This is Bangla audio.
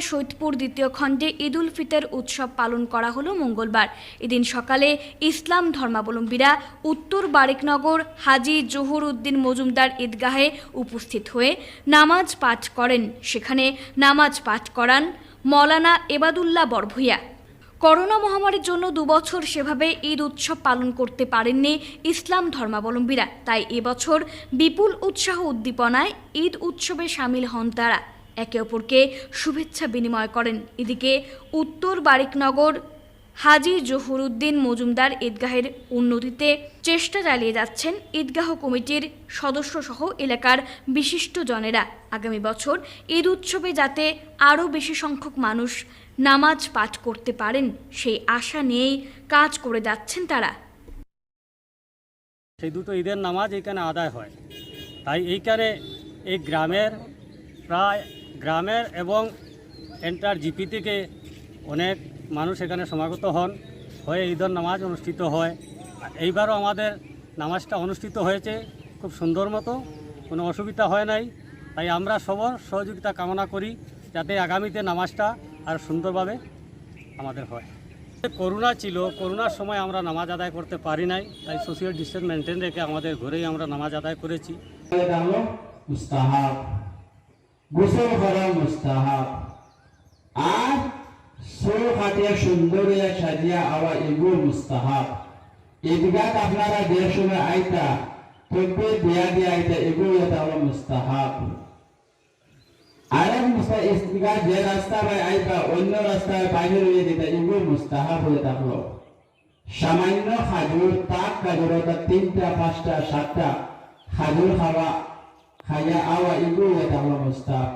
সৈয়দপুর দ্বিতীয় খণ্ডে ঈদ উল ফিতর উৎসব পালন করা হলো মঙ্গলবার। এদিন সকালে ইসলাম ধর্মাবলম্বীরা উত্তর বারেকনগর হাজী জহুর উদ্দিন মজুমদার ঈদগাহে উপস্থিত হয়ে নামাজ পাঠ করেন। সেখানে নামাজ পাঠ করান মৌলানা এবাদুল্লাহ বরভূঁইয়া। করোনা মহামারীর জন্য 2 বছর সেভাবে ঈদ উৎসব পালন করতে পারেননি ইসলাম ধর্মাবলম্বীরা, তাই এবছর বিপুল উৎসাহ উদ্দীপনায় ঈদ উৎসবে সামিল হন তারা, একে অপরকে শুভেচ্ছা বিনিময় করেন। এদিকে উত্তর বারেকনগর হাজী জহুর উদ্দিন মজুমদার ঈদগাহের উন্নতিতে চেষ্টা চালিয়ে যাচ্ছেন ঈদগাহ কমিটির সদস্যসহ এলাকার বিশিষ্টজনেরা। আগামী বছর ঈদ উৎসবে যাতে আরও বেশি সংখ্যক মানুষ নামাজ পাঠ করতে পারেন সেই আশা নিয়েই কাজ করে যাচ্ছেন তারা। সেই দুটো ঈদের নামাজ এইখানে আদায় হয়, তাই এইখানে এই গ্রামের এবং এন্টার জিপি থেকে অনেক মানুষ এখানে সমাগত হয়ে ঈদের নামাজ অনুষ্ঠিত হয়। এইবারও আমাদের নামাজটা অনুষ্ঠিত হয়েছে খুব সুন্দর মতো, কোনো অসুবিধা হয় নাই। তাই আমরা সবার সহযোগিতা কামনা করি যাতে আগামীতে নামাজটা আর সুন্দরভাবে আমাদের হয়। করোনা ছিল, করোনার সময় আমরা নামাজ আদায় করতে পারি নাই, তাই সোশ্যাল ডিস্টেন্স মেনটেন রেখে আমাদের ঘরেই আমরা নামাজ আদায় করেছি। গোসল করা মুস্তাহাব আর সো হাতিয়া সুন্দর সাজিয়া আওয়া এগুলো মুস্তাহাব। ঈদগাহ আপনারা যে সময় আইতা তবে দিয়া আইতা এগুলো এটা হলো মুস্তাহাব। আরেক ঈদগাহ যে রাস্তা বাই আইতা অন্য রাস্তায় বাইরে রয়ে দিতা এগুলো মুস্তাহাব হয়ে থাকলো। সামান্য খাজুর তাক খাজুর 3টা 5টা 7টা খাজুর খাওয়া খাইয়া আওয়া এগুলো এটা হলো মুস্তাহাব।